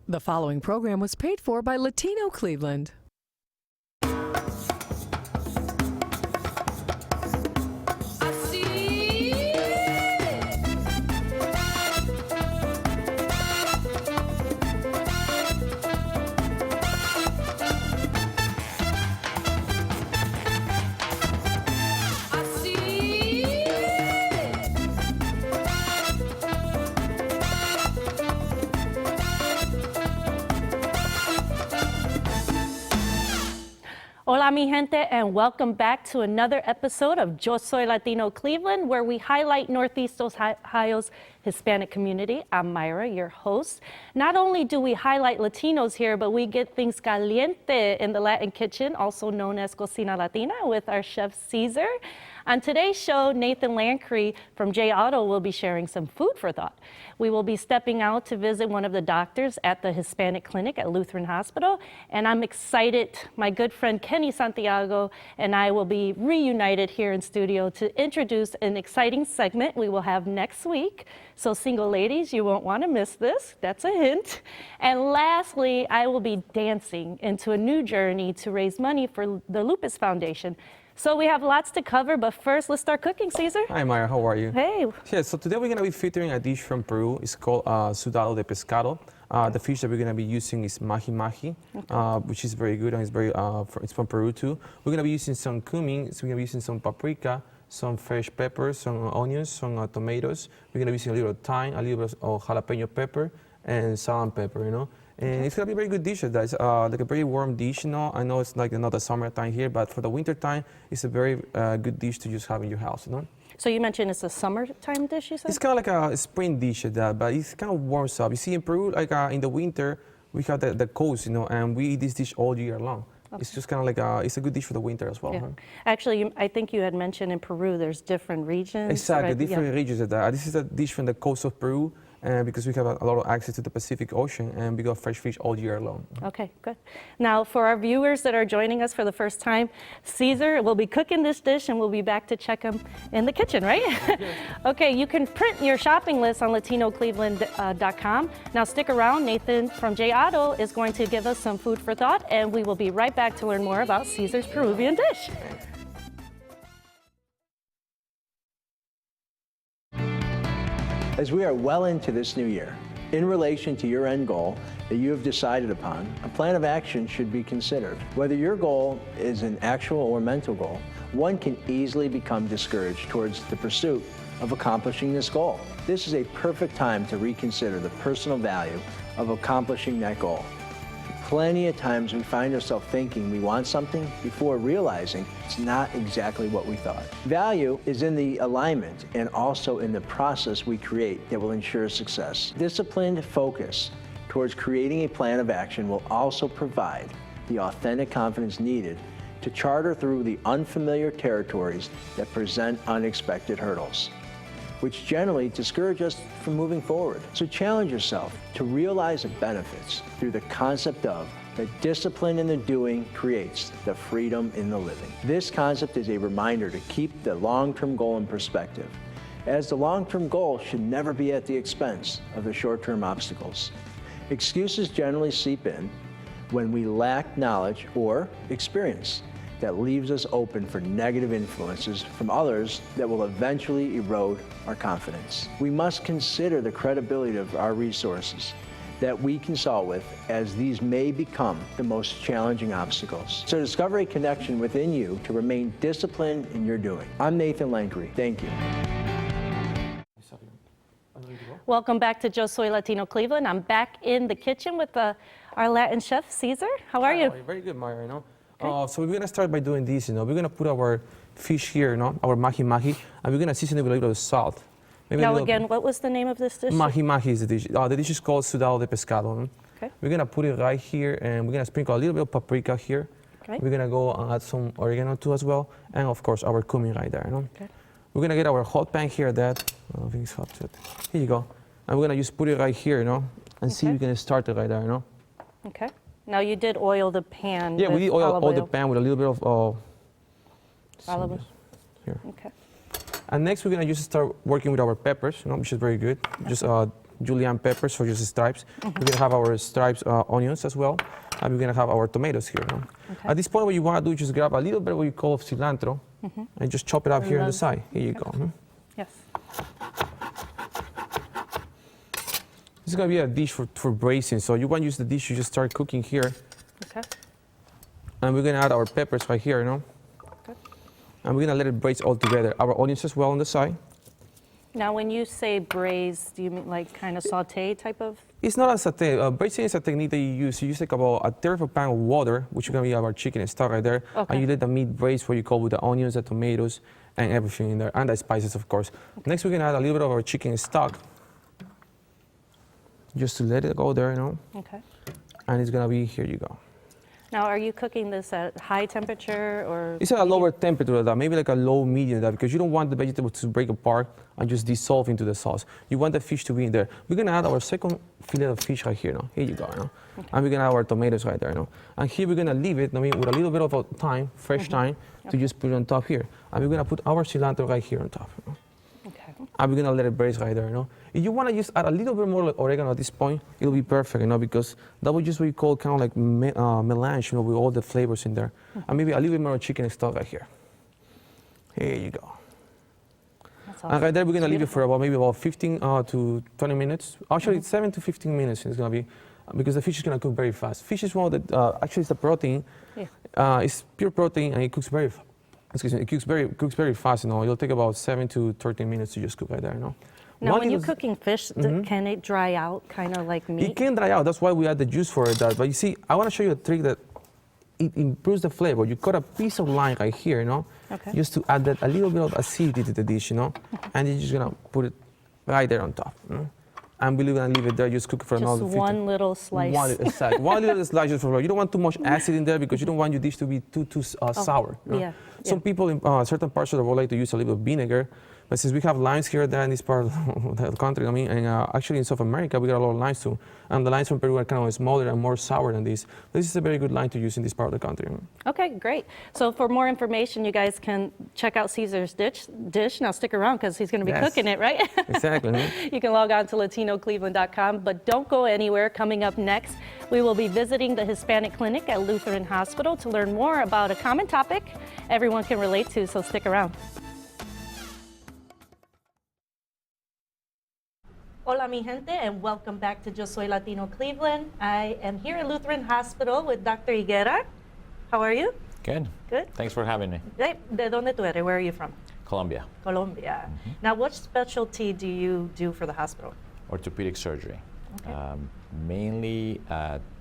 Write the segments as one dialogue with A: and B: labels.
A: The following program was paid for by Latino Cleveland.
B: Hola, mi gente, and welcome back to another episode of Yo Soy Latino Cleveland, where we highlight Northeast Ohio's Hispanic community. I'm Myra, your host. Not only do we highlight Latinos here, but we get things caliente in the Latin kitchen, also known as Cocina Latina, with our chef Cesar. On today's show, Nathan Langri from J Auto will be sharing some food for thought. We will be stepping out to visit one of the doctors at the Hispanic clinic at Lutheran Hospital, and I'm excited. My good friend Kenny Santiago and I will be reunited here in studio to introduce an exciting segment we will have next week. So single ladies, you won't want to miss this. That's a hint. And lastly, I will be dancing into a new journey to raise money for the Lupus Foundation. So we have lots to cover, but first, let's start cooking, Cesar.
C: Hi, Maya. How are you?
B: Hey.
C: Yeah, so today we're going to be featuring a dish from Peru. It's called sudado de pescado. The fish that we're going to be using is mahi-mahi, which is very good, and it's from Peru, too. We're going to be using some cumin, so we're going to be using some paprika, some fresh peppers, some onions, some tomatoes. We're going to be using a little thyme, a little bit of jalapeno pepper, and Salon pepper, you know. And it's gonna be a very good dish. That's like a very warm dish, you know. I know it's like not the summertime here, but for the winter time, it's a very good dish to just have in your house, you know.
B: So you mentioned it's a summertime dish, you said?
C: It's kind of like a spring dish, but it's kind of warms up. You see, in Peru, like in the winter, we have the coast, you know, and we eat this dish all year long. Okay. It's just kind of like it's a good dish for the winter as well.
B: Yeah.
C: Huh?
B: Actually, I think you had mentioned in Peru there's different regions.
C: Exactly,
B: right?
C: different regions. This is a dish from the coast of Peru. Because we have a lot of access to the Pacific Ocean, and we got fresh fish all year long.
B: Okay, good. Now, for our viewers that are joining us for the first time, Cesar will be cooking this dish, and we'll be back to check him in the kitchen, right? Okay, you can print your shopping list on latinocleveland.com. Now, stick around. Nathan from J Auto is going to give us some food for thought, and we will be right back to learn more about Cesar's Peruvian dish.
D: As we are well into this new year, in relation to your end goal that you have decided upon, a plan of action should be considered. Whether your goal is an actual or mental goal, one can easily become discouraged towards the pursuit of accomplishing this goal. This is a perfect time to reconsider the personal value of accomplishing that goal. Plenty of times we find ourselves thinking we want something before realizing it's not exactly what we thought. Value is in the alignment and also in the process we create that will ensure success. Disciplined focus towards creating a plan of action will also provide the authentic confidence needed to charter through the unfamiliar territories that present unexpected hurdles, which generally discourage us from moving forward. So challenge yourself to realize the benefits through the concept of that discipline in the doing creates the freedom in the living. This concept is a reminder to keep the long-term goal in perspective, as the long-term goal should never be at the expense of the short-term obstacles. Excuses generally seep in when we lack knowledge or experience that leaves us open for negative influences from others that will eventually erode our confidence. We must consider the credibility of our resources that we consult with, as these may become the most challenging obstacles. So discover a connection within you to remain disciplined in your doing. I'm Nathan Langri. Thank you.
B: Welcome back to Yo Soy Latino Cleveland. I'm back in the kitchen with our Latin chef, Cesar. How are you?
C: Very good, Maya, you know. Okay. So we're going to start by doing this, you know. We're going to put our fish here, you know, our mahi-mahi, and we're going to season it with a little salt.
B: Maybe now again, what was the name of this dish?
C: Mahi-mahi is the dish. The dish is called sudado de pescado. No?
B: Okay.
C: We're going to put it right here, and we're going to sprinkle a little bit of paprika here. Okay. We're going to go and add some oregano too as well, and of course our cumin right there. You know? Okay. We're going to get our hot pan here, I don't think it's hot yet. Here you go. And we're going to just put it right here, you know, and see if we can start it right there, you know.
B: Okay. Now you did oil the pan.
C: Yeah, we did oil the pan with a little bit of
B: olive oil.
C: Here.
B: Okay.
C: And next we're gonna just start working with our peppers, you know, which is very good. Just julienne peppers, or just stripes. We're gonna have our stripes onions as well, and we're gonna have our tomatoes here. No?
B: Okay.
C: At this point, what you wanna do is just grab a little bit of what you call cilantro, and just chop it up here on the side. Here you go.
B: Yes.
C: This is gonna be a dish for braising. So you want to use the dish, you just start cooking here,
B: Okay.
C: and we're gonna add our peppers right here,
B: Good.
C: and we're gonna let it braise all together. Our onions as well on the side.
B: Now, when you say braise, do you mean like kind of saute type of?
C: It's not a sauté. Braising is a technique that you use. You use like about a third of a pan of water, which is gonna be our chicken stock right there,
B: Okay.
C: and you let the meat braise, what you call with the onions, the tomatoes, and everything in there, and the spices, of course. Next, we're gonna add a little bit of our chicken stock, just to let it go there,
B: Okay.
C: and it's gonna be, here you go.
B: Now, are you cooking this at high temperature or?
C: It's at a lower temperature than that, maybe like a low medium that, because you don't want the vegetables to break apart and just dissolve into the sauce. You want the fish to be in there. We're gonna add our second fillet of fish right here. Here you go. And we're gonna add our tomatoes right there. And here we're gonna leave it, with a little bit of thyme, fresh thyme, to just put it on top here. And we're gonna put our cilantro right here on top.
B: Okay.
C: And we're gonna let it braise right there. If you wanna just add a little bit more oregano at this point, it'll be perfect, because that would just what you call kind of like melange, with all the flavors in there. And maybe a little bit more chicken stock right here. Here you go.
B: That's
C: And right there, we're gonna leave it
B: beautiful.
C: for maybe about 15 to 20 minutes. Actually, 7 to 15 minutes it's gonna be, because the fish is gonna cook very fast. Fish is one of the, actually it's the protein.
B: Yeah.
C: It's pure protein, and it cooks very, it cooks very fast. It'll take about 7 to 13 minutes to just cook right there.
B: Now,
C: One
B: when you're
C: is-
B: cooking fish, can it dry out kind of like meat?
C: It can dry out. That's why we add the juice for it. But you see, I want to show you a trick that it improves the flavor. You cut a piece of lime right here,
B: Okay.
C: just to add that a little bit of acidity to the dish, and you're just gonna put it right there on top. And we're gonna leave it there. Just cook it for
B: Just
C: another 15.
B: one little slice.
C: One little slice just for flavor. You don't want too much acid in there because you don't want your dish to be too sour.
B: yeah,
C: Some people in certain parts of the world like to use a little bit of vinegar. But since we have limes here and there in this part of the country, and actually in South America, we got a lot of limes too. And the limes from Peru are kind of smaller and more sour than this. This is a very good lime to use in this part of the country.
B: Okay, great. So for more information, you guys can check out Cesar's dish. Now stick around because he's going to be
C: Yes.
B: cooking it, right?
C: Exactly.
B: You can log on to LatinoCleveland.com, but don't go anywhere. Coming up next, we will be visiting the Hispanic Clinic at Lutheran Hospital to learn more about a common topic everyone can relate to, so stick around. Hola mi gente, and welcome back to Yo Soy Latino Cleveland. I am here at Lutheran Hospital with Dr. Higuera. How are you?
E: Good.
B: Good.
E: Thanks for having me.
B: De donde tú eres? Where are you from?
E: Colombia,
B: Colombia. Now, what specialty do you do for the hospital?
E: orthopedic surgery.
B: Okay.
E: Mainly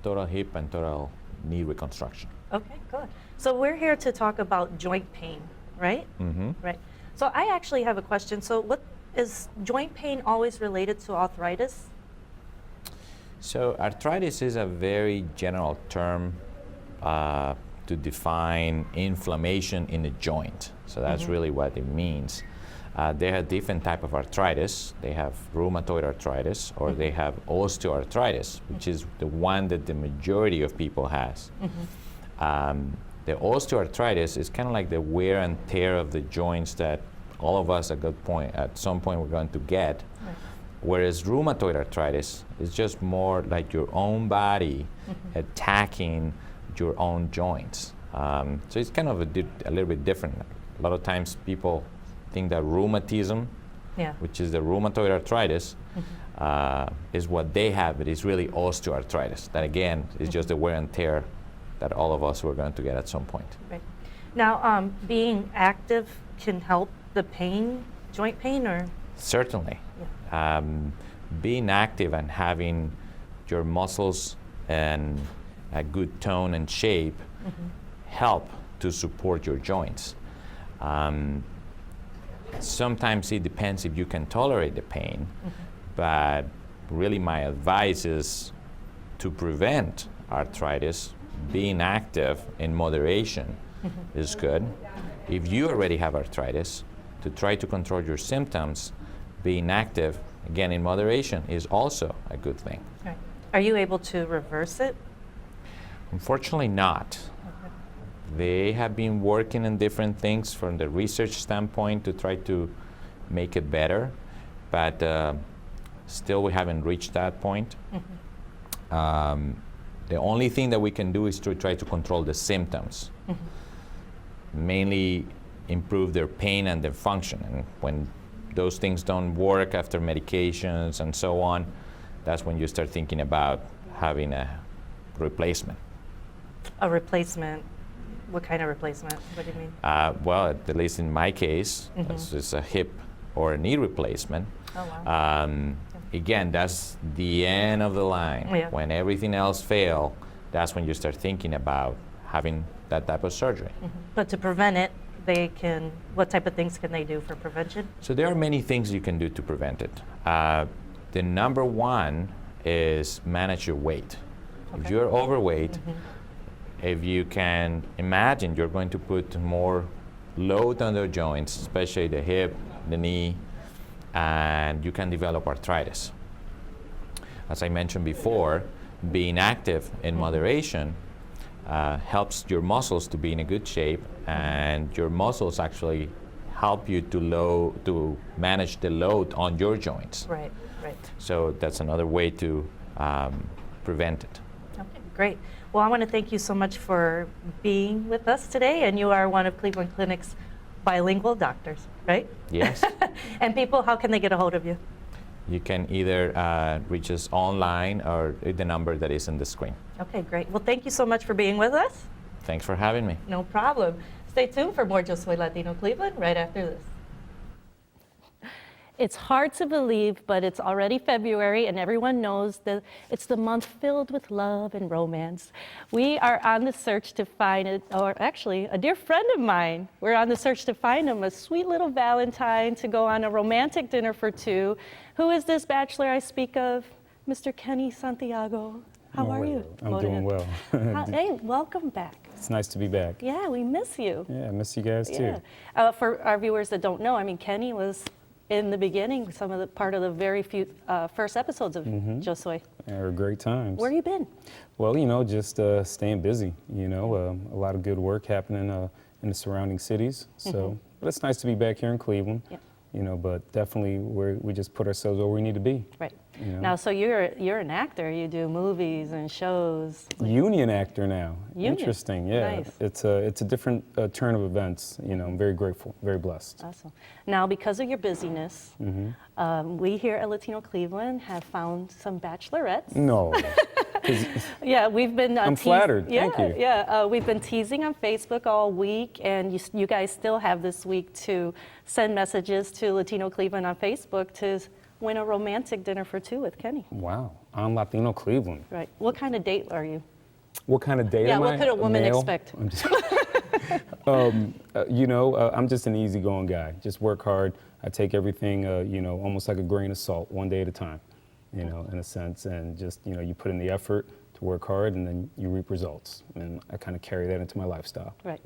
E: total hip and total knee reconstruction.
B: Okay, good. So we're here to talk about joint pain, right?
E: Mm-hmm.
B: Right. So I actually have a question. So what is joint pain always related to arthritis?
E: So arthritis is a very general term to define inflammation in a joint. So that's really what it means. They have different type of arthritis. They have rheumatoid arthritis, or they have osteoarthritis, which is the one that the majority of people has. The osteoarthritis is kind of like the wear and tear of the joints that all of us at some point we're going to get.
B: Right.
E: Whereas rheumatoid arthritis is just more like your own body attacking your own joints. So it's kind of a little bit different. A lot of times people think that rheumatism,
B: Yeah.
E: which is the rheumatoid arthritis, is what they have, but it's really osteoarthritis. That again is just the wear and tear that all of us were going to get at some point.
B: Right. Now, being active can help the pain, joint pain, or?
E: Certainly. Being active and having your muscles in a good tone and shape help to support your joints. Sometimes it depends if you can tolerate the pain, but really my advice is to prevent arthritis, being active in moderation is good. If you already have arthritis, to try to control your symptoms, being active, again in moderation, is also a good thing.
B: Right. Are you able to reverse it?
E: Unfortunately not. They have been working on different things from the research standpoint to try to make it better, but Still, we haven't reached that point. The only thing that we can do is to try to control the symptoms, mainly improve their pain and their function. And when those things don't work after medications and so on, that's when you start thinking about having a replacement.
B: A replacement? What kind of replacement? What do you mean?
E: Well, at least in my case, it's a hip or a knee replacement.
B: Oh, wow.
E: Again, that's the end of the line.
B: Yeah.
E: When everything else fails, that's when you start thinking about having that type of surgery.
B: But to prevent it, what type of things can they do for prevention?
E: So there are many things you can do to prevent it. The number one is manage your weight. If you're overweight, if you can imagine you're going to put more load on the joints, especially the hip, the knee, and you can develop arthritis. As I mentioned before, being active in moderation helps your muscles to be in a good shape, and your muscles actually help you to manage the load on your joints.
B: Right.
E: So that's another way to prevent it.
B: Okay, great. Well, I want to thank you so much for being with us today, and you are one of Cleveland Clinic's bilingual doctors, right?
E: Yes.
B: And people, how can they get a hold of you?
E: You can either reach us online or the number that is on the screen.
B: Okay, great. Well, thank you so much for being with us.
E: Thanks for having me.
B: No problem. Stay tuned for more Yo Soy Latino Cleveland right after this. It's hard to believe, but it's already February, and everyone knows that it's the month filled with love and romance. We are on the search to find a dear friend of mine. We're on the search to find him a sweet little Valentine to go on a romantic dinner for two. Who is this bachelor I speak of? Mr. Kenny Santiago. How are you?
F: I'm doing well.
B: Hey, welcome back.
F: It's nice to be back.
B: Yeah, we miss you.
F: Yeah, I miss you guys too.
B: Yeah. For our viewers that don't know, Kenny was in the beginning, part of the very few first episodes of Yo Soy.
F: They were great times.
B: Where you been?
F: Well, just staying busy. A lot of good work happening in the surrounding cities. So, but it's nice to be back here in Cleveland.
B: Yeah.
F: But definitely we just put ourselves where we need to be.
B: Right. Now, so you're an actor. You do movies and shows.
F: Union actor now.
B: Union.
F: Interesting. Yeah.
B: Nice.
F: It's a different turn of events. I'm very grateful, very blessed.
B: Awesome. Now, because of your busyness, we here at Latino Cleveland have found some bachelorettes.
F: No.
B: Yeah, we've been.
F: I'm flattered. Thank you.
B: Yeah, we've been teasing on Facebook all week, and you guys still have this week to send messages to Latino Cleveland on Facebook to win a romantic dinner for two with Kenny.
F: Wow. On Latino Cleveland.
B: Right. What kind of date are you?
F: What kind of date am I?
B: Yeah, what could a woman
F: male?
B: expect?
F: I'm just I'm just an easygoing guy. Just work hard. I take everything, almost like a grain of salt, one day at a time, in a sense. And just, you put in the effort to work hard, and then you reap results. And I kind of carry that into my lifestyle.
B: Right.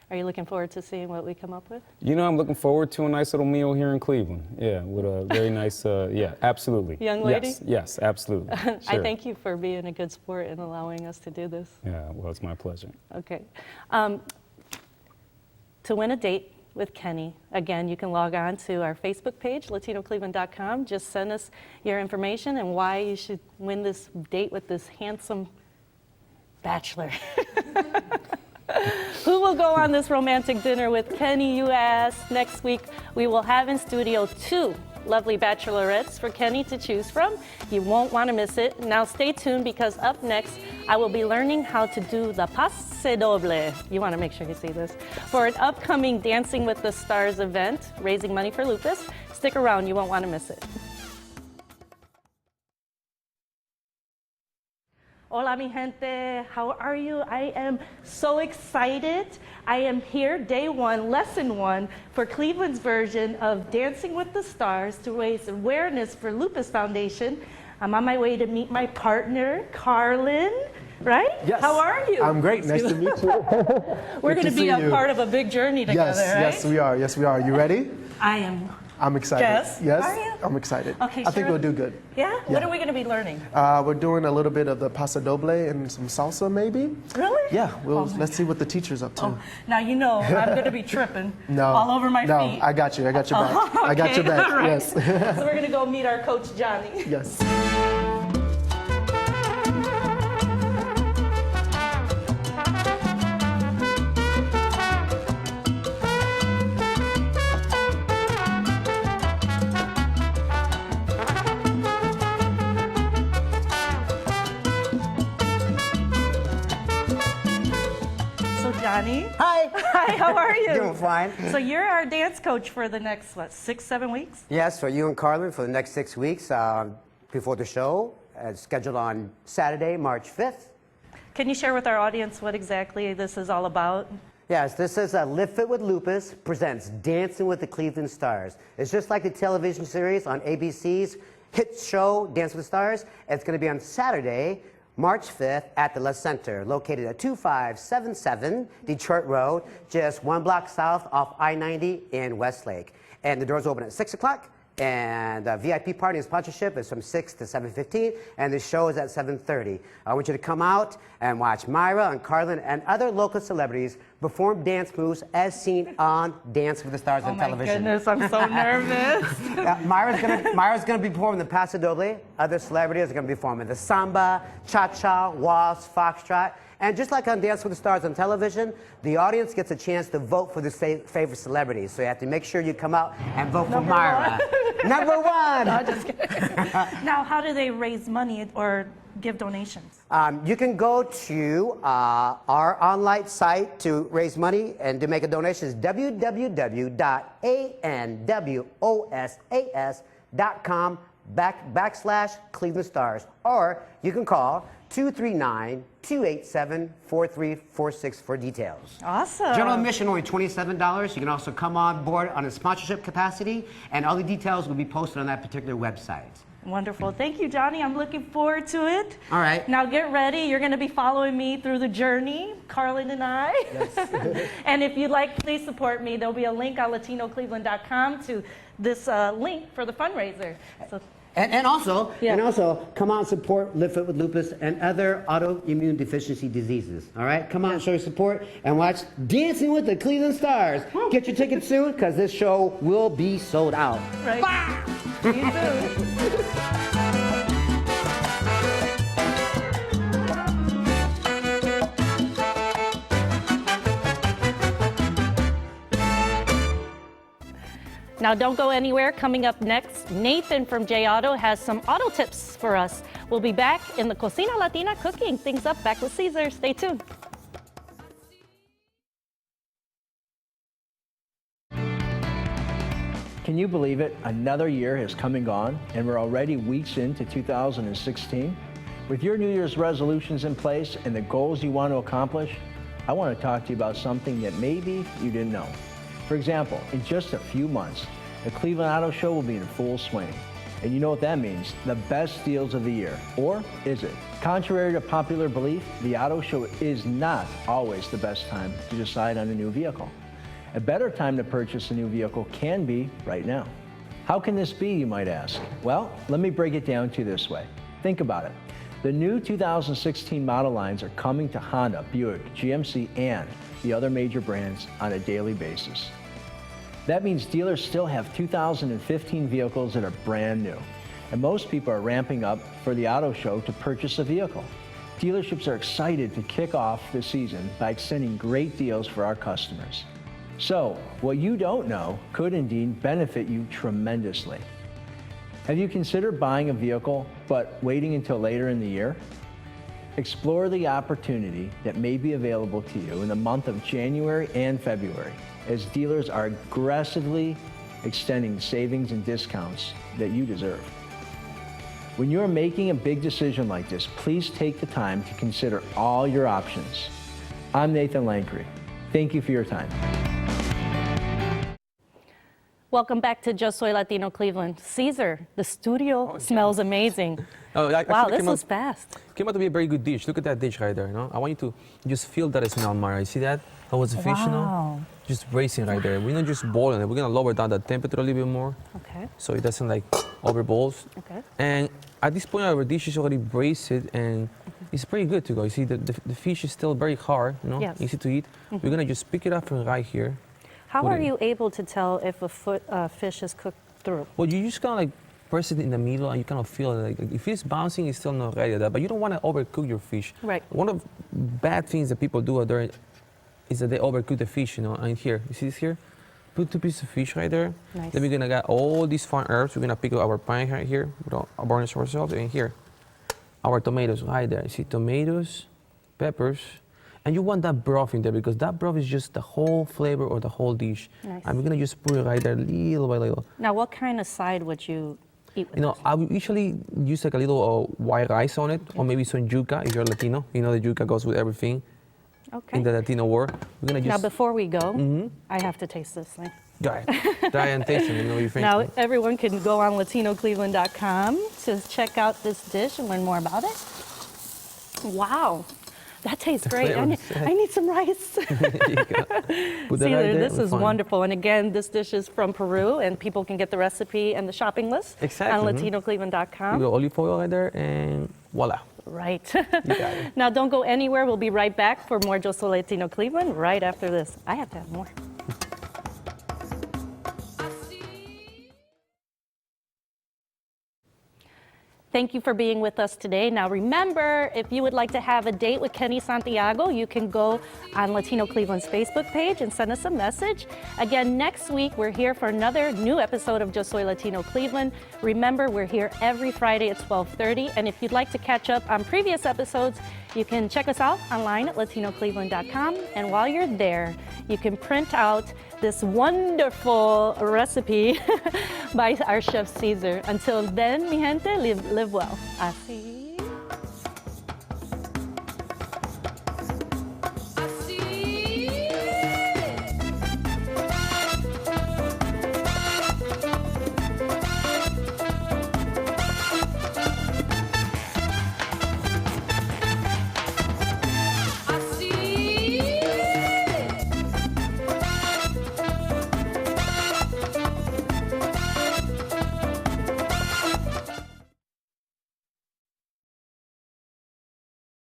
B: Are you looking forward to seeing what we come up with?
F: I'm looking forward to a nice little meal here in Cleveland. Yeah, with a very nice, absolutely.
B: Young lady?
F: Yes, absolutely. Sure.
B: I thank you for being a good sport and allowing us to do this.
F: Yeah, well, it's my pleasure.
B: Okay. To win a date with Kenny, again, you can log on to our Facebook page, latinocleveland.com. Just send us your information and why you should win this date with this handsome bachelor. Who will go on this romantic dinner with Kenny, you ask? Next week, we will have in studio two lovely bachelorettes for Kenny to choose from. You won't want to miss it. Now stay tuned, because up next, I will be learning how to do the passe doble. You want to make sure you see this. For an upcoming Dancing with the Stars event, raising money for lupus. Stick around, you won't want to miss it. Hola, mi gente. How are you? I am so excited. I am here, day one, lesson one, for Cleveland's version of Dancing with the Stars to raise awareness for Lupus Foundation. I'm on my way to meet my partner, Carlin, right?
G: Yes.
B: How are you?
G: I'm great. Nice to meet you.
B: We're going to be a part of a big journey together,
G: yes,
B: right?
G: Yes, we are. Yes, we are. You ready?
B: I am
G: I'm excited.
B: Yes?
G: Yes,
B: Are you?
G: I'm excited.
B: Okay,
G: I think
B: sure.
G: we'll do good.
B: Yeah? What are we going to be learning?
G: We're doing a little bit of the paso doble and some salsa, maybe.
B: Really?
G: Yeah,
B: Oh my
G: let's see what the teacher's up to.
B: Oh, now you know I'm going to be tripping
G: No,
B: all over my
G: no,
B: feet.
G: I got you. I got your back.
B: Oh,
G: I got your
B: okay,
G: back.
B: all right.
G: Yes.
B: So we're going to go meet our coach, Johnny.
G: Yes.
B: So Johnny.
H: Hi.
B: Hi, how are you?
H: Doing fine.
B: So you're our dance coach for the next, 6-7 weeks?
H: Yes, for you and Carlin for the next 6 weeks before the show, scheduled on Saturday, March 5th.
B: Can you share with our audience what exactly this is all about?
H: Yes, this is LiveFit with Lupus presents Dancing with the Cleveland Stars. It's just like the television series on ABC's hit show, Dance with the Stars. It's going to be on Saturday, March 5th at the LaCentre, located at 2577 Detroit Road, just 1 block south off I-90 in Westlake. And the doors open at 6 o'clock. And VIP party and sponsorship is from 6 to 7:15, and the show is at 7:30. I want you to come out and watch Myra and Carlin and other local celebrities perform dance moves as seen on Dance with the Stars on television.
B: Oh my goodness, I'm so nervous.
H: Myra's gonna be performing the paso doble. Other celebrities are gonna be performing the samba, cha-cha, waltz, foxtrot. And just like on Dance with the Stars on television, the audience gets a chance to vote for their favorite celebrities. So you have to make sure you come out and vote for Myra. Number one!
B: No, just kidding. Now, how do they raise money or give donations?
H: You can go to our online site to raise money and to make a donation. It's www.anwosas.com/Cleveland Stars. Or you can call 239-287-4346 for details.
B: Awesome.
H: General admission only $27. You can also come on board on a sponsorship capacity, and all the details will be posted on that particular website.
B: Wonderful. Thank you, Johnny. I'm looking forward to it.
H: All right.
B: Now get ready. You're going to be following me through the journey, Carlin and I. Yes. And if you'd like, please support me. There'll be a link on latinocleveland.com to this link for the fundraiser. So.
H: And also, come out and support LiveFit with Lupus and other autoimmune deficiency diseases. All right? Come out and show your support and watch Dancing with the Cleveland Stars. Get your tickets soon because this show will be sold out.
B: Right. See you soon. Now don't go anywhere. Coming up next, Nathan from J Auto has some auto tips for us. We'll be back in the Cocina Latina cooking things up. Back with Cesar. Stay tuned.
D: Can you believe it? Another year has come and gone, and we're already weeks into 2016. With your New Year's resolutions in place and the goals you want to accomplish, I want to talk to you about something that maybe you didn't know. For example, in just a few months, the Cleveland Auto Show will be in full swing. And you know what that means, the best deals of the year. Or is it? Contrary to popular belief, the auto show is not always the best time to decide on a new vehicle. A better time to purchase a new vehicle can be right now. How can this be, you might ask? Well, let me break it down to you this way. Think about it. The new 2016 model lines are coming to Honda, Buick, GMC, and the other major brands on a daily basis. That means dealers still have 2015 vehicles that are brand new, and most people are ramping up for the auto show to purchase a vehicle. Dealerships are excited to kick off the season by extending great deals for our customers. So, what you don't know could indeed benefit you tremendously. Have you considered buying a vehicle but waiting until later in the year? Explore the opportunity that may be available to you in the month of January and February, as dealers are aggressively extending savings and discounts that you deserve. When you're making a big decision like this, please take the time to consider all your options. I'm Nathan Langri. Thank you for your time.
B: Welcome back to Yo Soy Latino Cleveland. Cesar, the studio smells amazing.
C: Oh,
B: Wow, this was fast.
C: Came out to be a very good dish. Look at that dish right there. You know, I want you to just feel that smell, Mara. You see that? That was the fish, you know? Just braising right there. We're not just boiling it. We're gonna lower down the temperature a little bit more.
B: Okay.
C: So it doesn't like overboils.
B: Okay.
C: And at this point, our dish is already braised and it's pretty good to go. You see, the fish is still very hard, you know, easy to eat. We're gonna just pick it up from right here.
B: How are you able to tell if a fish is cooked through?
C: Well, you just kind of like press it in the middle and you kind of feel it. Like, if it's bouncing, it's still not ready. But you don't want to overcook your fish.
B: Right.
C: One of the bad things that people do there is that they overcook the fish, you know. And here, you see this here? Put 2 pieces of fish right there.
B: Nice.
C: Then we're gonna get all these fine herbs. We're gonna pick up our pine right here, burnish ourselves, and here, our tomatoes right there. You see tomatoes, peppers, and you want that broth in there because that broth is just the whole flavor or the whole dish.
B: Nice.
C: And we're gonna just put it right there, little by little.
B: Now, what kind of side would you eat with
C: You know,
B: this?
C: I would usually use like a little white rice on it, or maybe some yuca if you're Latino. You know, the yuca goes with everything
B: Okay.
C: in the Latino world. We're gonna
B: Now,
C: just
B: before we go, I have to taste this thing.
C: try and taste it. You know what you think.
B: Now, everyone can go on latinocleveland.com to check out this dish and learn more about it. Wow, that tastes great. I need some rice.
C: Put that right
B: Cesar,
C: there,
B: this
C: we're
B: is
C: fine.
B: wonderful. And again, this dish is from Peru, and people can get the recipe and the shopping list
C: Exactly,
B: on
C: mhm.
B: latinocleveland.com.
C: Little olive oil right there, and voila.
B: Right.
C: You got it.
B: Now, don't go anywhere. We'll be right back for more Yo Soy Latino Cleveland right after this. I have to have more. Thank you for being with us today. Now remember, if you would like to have a date with Kenny Santiago, you can go on Latino Cleveland's Facebook page and send us a message. Again, next week, we're here for another new episode of Yo Soy Latino Cleveland. Remember, we're here every Friday at 12:30. And if you'd like to catch up on previous episodes, you can check us out online at latinocleveland.com. And while you're there, you can print out this wonderful recipe by our chef Cesar. Until then, mi gente, live well. Así.